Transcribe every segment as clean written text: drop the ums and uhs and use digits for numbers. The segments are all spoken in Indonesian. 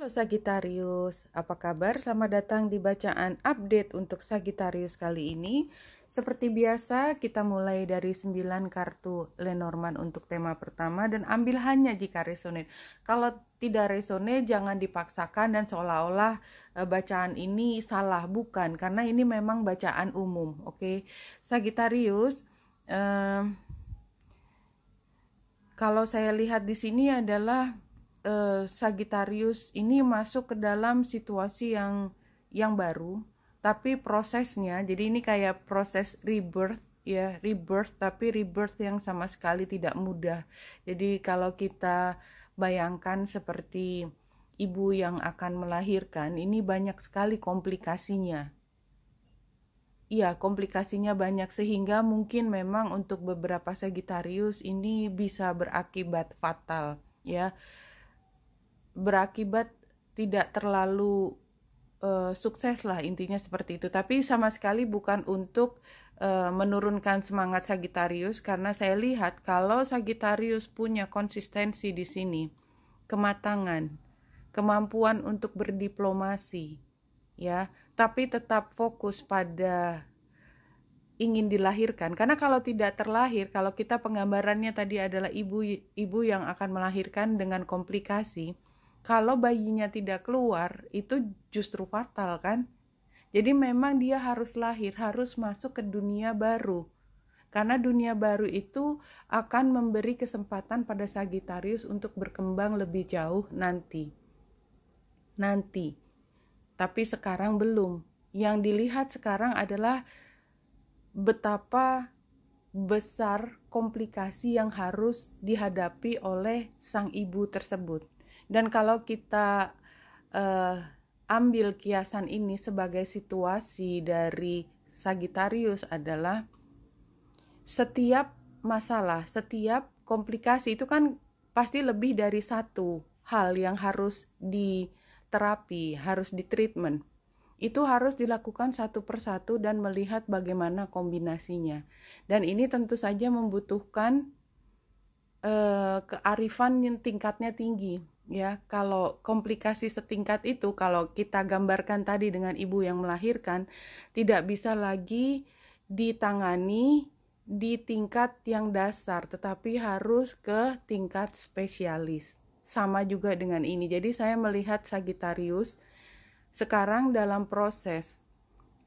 Halo Sagitarius, apa kabar? Selamat datang di bacaan update untuk Sagitarius kali ini. Seperti biasa, kita mulai dari 9 kartu Lenormand untuk tema pertama dan ambil hanya jika resonate. Kalau tidak resonate, jangan dipaksakan dan seolah-olah bacaan ini salah. Bukan, karena ini memang bacaan umum. Oke, Sagitarius, kalau saya lihat di sini adalah Sagittarius ini masuk ke dalam situasi yang baru, tapi prosesnya, jadi ini kayak proses rebirth ya, rebirth, tapi rebirth yang sama sekali tidak mudah. Jadi kalau kita bayangkan seperti ibu yang akan melahirkan, ini banyak sekali komplikasinya. Iya, komplikasinya banyak sehingga mungkin memang untuk beberapa Sagittarius ini bisa berakibat fatal ya. Berakibat tidak terlalu sukses lah, intinya seperti itu. Tapi sama sekali bukan untuk menurunkan semangat Sagittarius, karena saya lihat kalau Sagittarius punya konsistensi di sini, kematangan, kemampuan untuk berdiplomasi ya, tapi tetap fokus pada ingin dilahirkan. Karena kalau tidak terlahir, kalau kita penggambarannya tadi adalah ibu yang akan melahirkan dengan komplikasi, kalau bayinya tidak keluar, itu justru fatal kan? Jadi memang dia harus lahir, harus masuk ke dunia baru. Karena dunia baru itu akan memberi kesempatan pada Sagittarius untuk berkembang lebih jauh nanti. Tapi sekarang belum. Yang dilihat sekarang adalah betapa besar komplikasi yang harus dihadapi oleh sang ibu tersebut. Dan kalau kita ambil kiasan ini sebagai situasi dari Sagittarius adalah setiap masalah, setiap komplikasi itu kan pasti lebih dari satu hal yang harus diterapi, harus ditreatment. Itu harus dilakukan satu persatu dan melihat bagaimana kombinasinya. Dan ini tentu saja membutuhkan kearifan yang tingkatnya tinggi. Ya, kalau komplikasi setingkat itu, kalau kita gambarkan tadi dengan ibu yang melahirkan, tidak bisa lagi ditangani di tingkat yang dasar, tetapi harus ke tingkat spesialis. Sama juga dengan ini. Jadi saya melihat Sagittarius sekarang dalam proses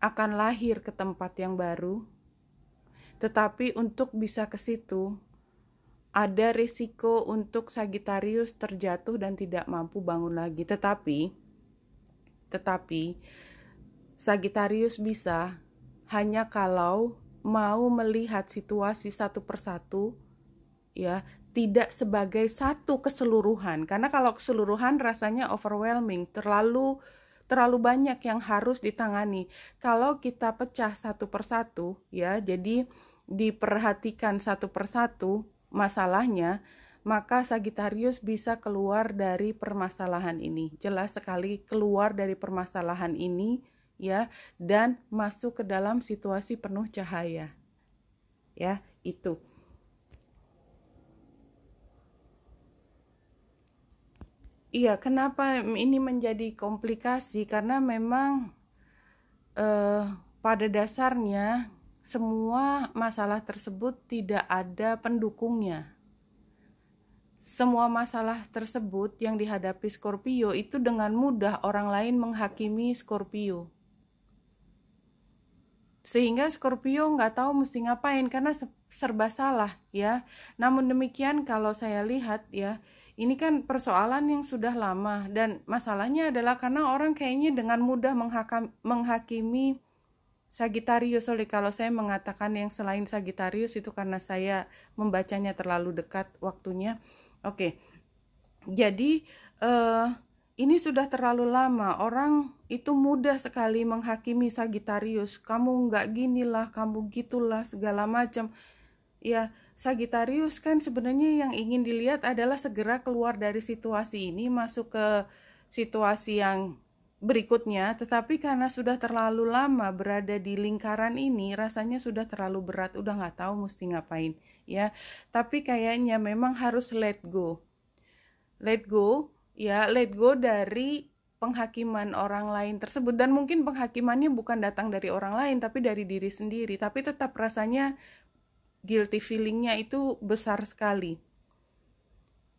akan lahir ke tempat yang baru, tetapi untuk bisa ke situ, ada risiko untuk Sagittarius terjatuh dan tidak mampu bangun lagi. Tetapi Sagittarius bisa hanya kalau mau melihat situasi satu persatu ya, tidak sebagai satu keseluruhan. Karena kalau keseluruhan rasanya overwhelming, terlalu banyak yang harus ditangani. Kalau kita pecah satu persatu ya, jadi diperhatikan satu persatu masalahnya, maka Sagittarius bisa keluar dari permasalahan ini. Jelas sekali keluar dari permasalahan ini ya, dan masuk ke dalam situasi penuh cahaya. Ya, itu. Iya, kenapa ini menjadi komplikasi? Karena memang pada dasarnya semua masalah tersebut tidak ada pendukungnya. Semua masalah tersebut yang dihadapi Scorpio itu dengan mudah orang lain menghakimi Scorpio. Sehingga Scorpio nggak tahu mesti ngapain karena serba salah ya. Namun demikian kalau saya lihat ya, ini kan persoalan yang sudah lama dan masalahnya adalah karena orang kayaknya dengan mudah menghakimi Sagittarius. Oleh kalau saya mengatakan yang selain Sagittarius itu karena saya membacanya terlalu dekat waktunya. Oke, jadi ini sudah terlalu lama. Orang itu mudah sekali menghakimi Sagittarius. Kamu nggak ginilah, kamu gitulah, segala macam. Ya, Sagittarius kan sebenarnya yang ingin dilihat adalah segera keluar dari situasi ini, masuk ke situasi yang berikutnya, tetapi karena sudah terlalu lama berada di lingkaran ini, rasanya sudah terlalu berat, udah nggak tahu mesti ngapain ya. Tapi kayaknya memang harus let go ya, let go dari penghakiman orang lain tersebut. Dan mungkin penghakimannya bukan datang dari orang lain tapi dari diri sendiri, tapi tetap rasanya guilty feelingnya itu besar sekali.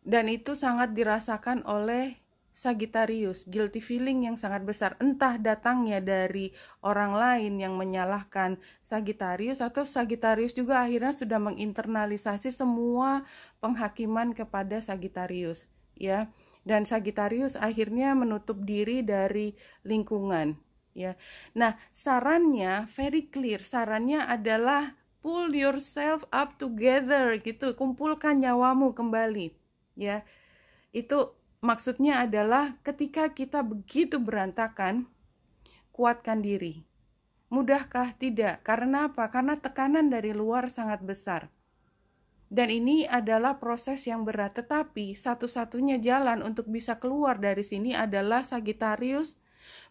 Dan itu sangat dirasakan oleh Sagittarius, guilty feeling yang sangat besar. Entah datangnya dari orang lain yang menyalahkan Sagittarius, atau Sagittarius juga akhirnya sudah menginternalisasi semua penghakiman kepada Sagittarius, ya. Dan Sagittarius akhirnya menutup diri dari lingkungan, ya. Nah, sarannya very clear. Sarannya adalah pull yourself up together gitu, kumpulkan nyawamu kembali, ya. Itu maksudnya adalah ketika kita begitu berantakan, kuatkan diri. Mudahkah? Tidak. Karena apa? Karena tekanan dari luar sangat besar. Dan ini adalah proses yang berat. Tetapi satu-satunya jalan untuk bisa keluar dari sini adalah Sagittarius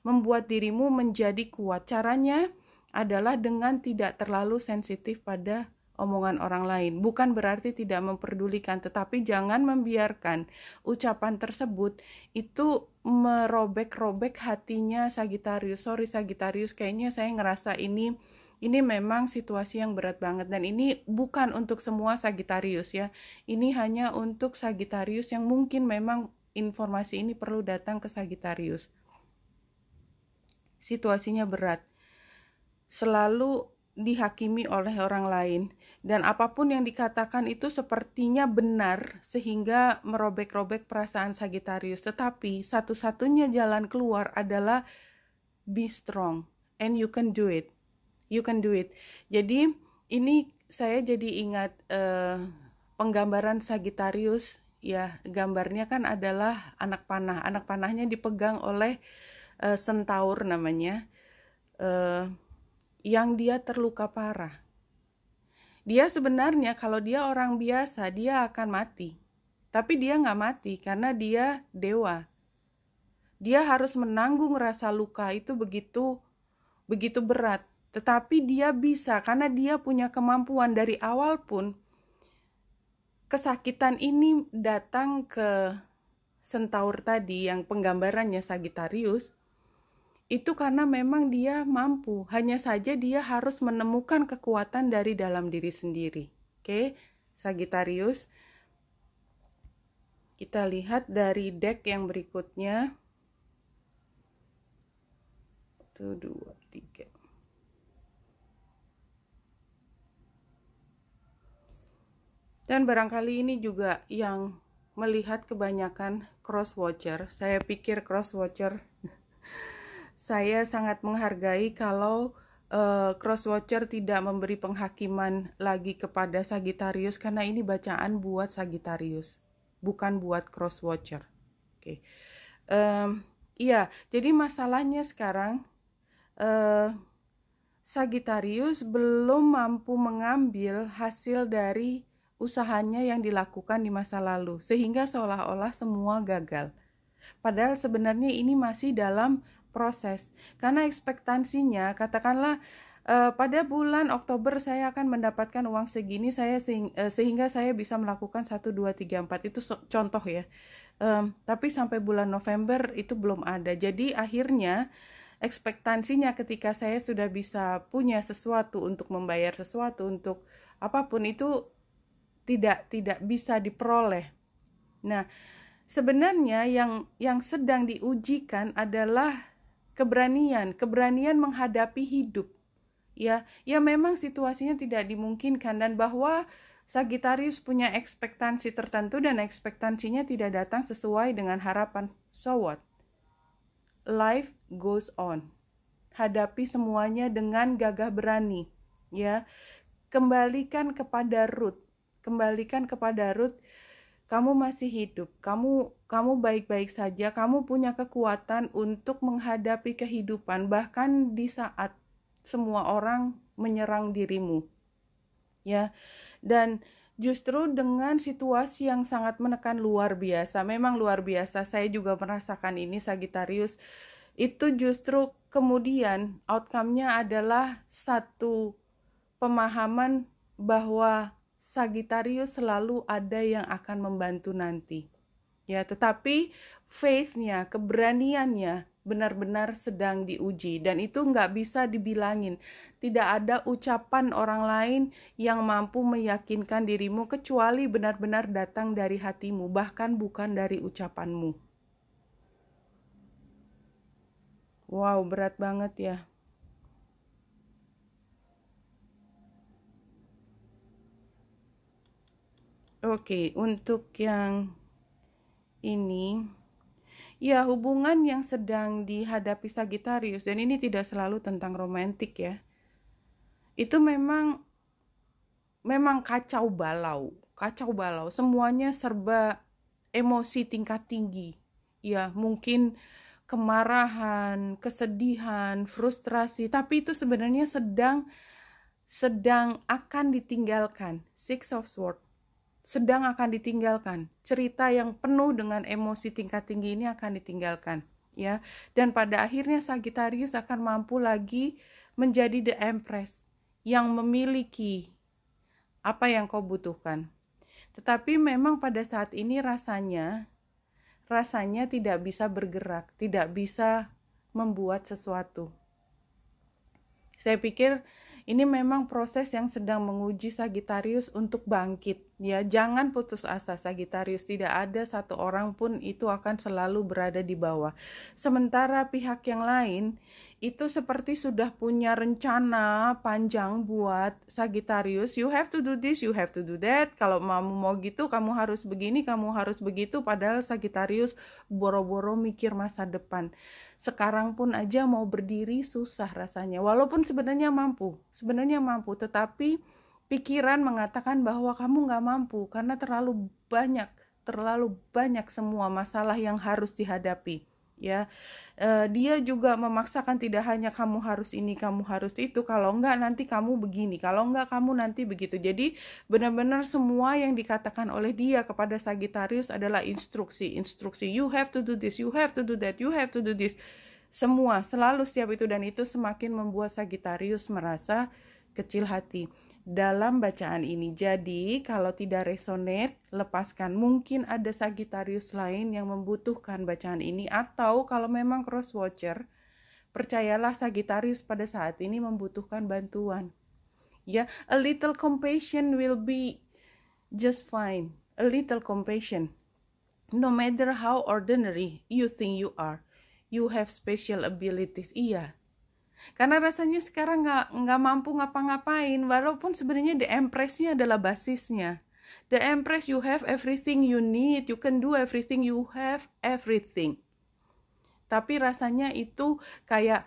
membuat dirimu menjadi kuat. Caranya adalah dengan tidak terlalu sensitif pada omongan orang lain. Bukan berarti tidak memperdulikan, tetapi jangan membiarkan ucapan tersebut itu merobek-robek hatinya Sagittarius. Sorry Sagittarius, kayaknya saya ngerasa ini memang situasi yang berat banget, dan ini bukan untuk semua Sagittarius ya. Ini hanya untuk Sagittarius yang mungkin memang informasi ini perlu datang ke Sagittarius. Situasinya berat. Selalu dihakimi oleh orang lain, dan apapun yang dikatakan itu sepertinya benar sehingga merobek-robek perasaan Sagittarius. Tetapi satu-satunya jalan keluar adalah be strong and you can do it. You can do it. Jadi ini saya jadi ingat penggambaran Sagittarius ya. Gambarnya kan adalah anak panah. Anak panahnya dipegang oleh Centaur namanya. Yang dia terluka parah. Dia sebenarnya kalau dia orang biasa dia akan mati. Tapi dia nggak mati karena dia dewa. Dia harus menanggung rasa luka itu begitu berat. Tetapi dia bisa karena dia punya kemampuan. Dari awal pun kesakitan ini datang ke Centaur tadi yang penggambarannya Sagittarius. Itu karena memang dia mampu, hanya saja dia harus menemukan kekuatan dari dalam diri sendiri. Oke, Sagittarius. Kita lihat dari deck yang berikutnya. 1, 2, 3. Dan barangkali ini juga yang melihat kebanyakan cross watcher. Saya pikir cross watcher saya sangat menghargai kalau cross watcher tidak memberi penghakiman lagi kepada Sagittarius, karena ini bacaan buat Sagittarius, bukan buat cross watcher. Oke. Iya, jadi masalahnya sekarang Sagittarius belum mampu mengambil hasil dari usahanya yang dilakukan di masa lalu, sehingga seolah-olah semua gagal. Padahal sebenarnya ini masih dalam proses, karena ekspektasinya katakanlah pada bulan Oktober saya akan mendapatkan uang segini, sehingga saya bisa melakukan 1, 2, 3, 4, itu contoh ya. Tapi sampai bulan November itu belum ada. Jadi akhirnya ekspektasinya ketika saya sudah bisa punya sesuatu untuk membayar sesuatu, untuk apapun itu tidak bisa diperoleh. Nah, sebenarnya yang sedang diujikan adalah keberanian menghadapi hidup. Ya memang situasinya tidak dimungkinkan, dan bahwa Sagittarius punya ekspektasi tertentu dan ekspektasinya tidak datang sesuai dengan harapan. So what? Life goes on. Hadapi semuanya dengan gagah berani, ya. Kembalikan kepada root. Kamu masih hidup, kamu baik-baik saja, kamu punya kekuatan untuk menghadapi kehidupan, bahkan di saat semua orang menyerang dirimu. Ya. Dan justru dengan situasi yang sangat menekan, luar biasa, memang luar biasa, saya juga merasakan ini Sagittarius, itu justru kemudian outcome-nya adalah satu pemahaman bahwa Sagittarius selalu ada yang akan membantu nanti. Ya, tetapi faith-nya, keberaniannya benar-benar sedang diuji, dan itu nggak bisa dibilangin. Tidak ada ucapan orang lain yang mampu meyakinkan dirimu kecuali benar-benar datang dari hatimu, bahkan bukan dari ucapanmu. Wow, berat banget ya. Oke, untuk yang ini, ya, hubungan yang sedang dihadapi Sagittarius, dan ini tidak selalu tentang romantik ya. Itu memang kacau balau. Semuanya serba emosi tingkat tinggi. Ya, mungkin kemarahan, kesedihan, frustrasi, tapi itu sebenarnya sedang akan ditinggalkan. Six of Swords. Sedang akan ditinggalkan. Cerita yang penuh dengan emosi tingkat tinggi ini akan ditinggalkan, ya. Dan pada akhirnya Sagittarius akan mampu lagi menjadi the Empress yang memiliki apa yang kau butuhkan. Tetapi memang pada saat ini rasanya tidak bisa bergerak, tidak bisa membuat sesuatu. Saya pikir ini memang proses yang sedang menguji Sagittarius untuk bangkit. Ya, jangan putus asa Sagittarius. Tidak ada satu orang pun itu akan selalu berada di bawah. Sementara pihak yang lain itu seperti sudah punya rencana panjang buat Sagittarius. You have to do this, you have to do that. Kalau mau gitu, kamu harus begini, kamu harus begitu. Padahal Sagittarius boro-boro mikir masa depan. Sekarang pun aja mau berdiri susah rasanya. Walaupun sebenarnya mampu, tetapi pikiran mengatakan bahwa kamu nggak mampu karena terlalu banyak semua masalah yang harus dihadapi. Ya, dia juga memaksakan tidak hanya kamu harus ini, kamu harus itu, kalau enggak nanti kamu begini, kalau enggak kamu nanti begitu. Jadi benar-benar semua yang dikatakan oleh dia kepada Sagittarius adalah instruksi. You have to do this, you have to do that, you have to do this. Semua, selalu setiap itu, dan itu semakin membuat Sagittarius merasa kecil hati dalam bacaan ini. Jadi kalau tidak resonate, lepaskan. Mungkin ada Sagittarius lain yang membutuhkan bacaan ini, atau kalau memang cross watcher, percayalah Sagittarius pada saat ini membutuhkan bantuan. Ya, a little compassion will be just fine. A little compassion. No matter how ordinary you think you are, you have special abilities. Iya. Karena rasanya sekarang nggak mampu ngapa-ngapain, walaupun sebenarnya The Empress-nya adalah basisnya. The Empress, you have everything you need, you can do everything, you have everything. Tapi rasanya itu kayak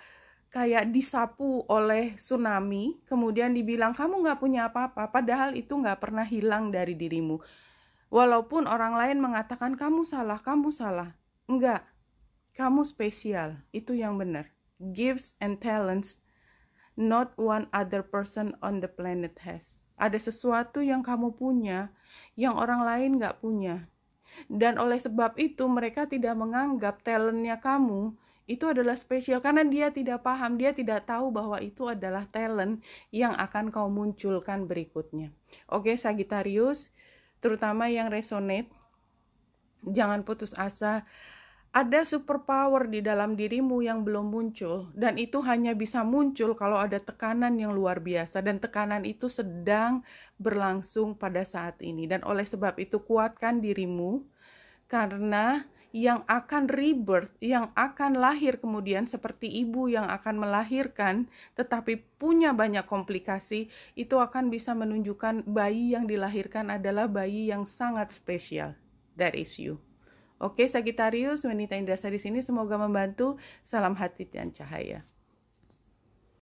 disapu oleh tsunami, kemudian dibilang kamu nggak punya apa-apa, padahal itu nggak pernah hilang dari dirimu. Walaupun orang lain mengatakan kamu salah, enggak, kamu spesial, itu yang benar. Gifts and talents not one other person on the planet has. Ada sesuatu yang kamu punya yang orang lain gak punya. Dan oleh sebab itu mereka tidak menganggap talentnya kamu itu adalah spesial, karena dia tidak paham, dia tidak tahu bahwa itu adalah talent yang akan kau munculkan berikutnya. Oke, Sagittarius, terutama yang resonate, jangan putus asa. Ada superpower di dalam dirimu yang belum muncul, dan itu hanya bisa muncul kalau ada tekanan yang luar biasa, dan tekanan itu sedang berlangsung pada saat ini. Dan oleh sebab itu kuatkan dirimu, karena yang akan rebirth, yang akan lahir kemudian seperti ibu yang akan melahirkan tetapi punya banyak komplikasi, itu akan bisa menunjukkan bayi yang dilahirkan adalah bayi yang sangat spesial. That is you. Oke, Sagittarius, wanita Indrasari di sini semoga membantu. Salam hati dan cahaya.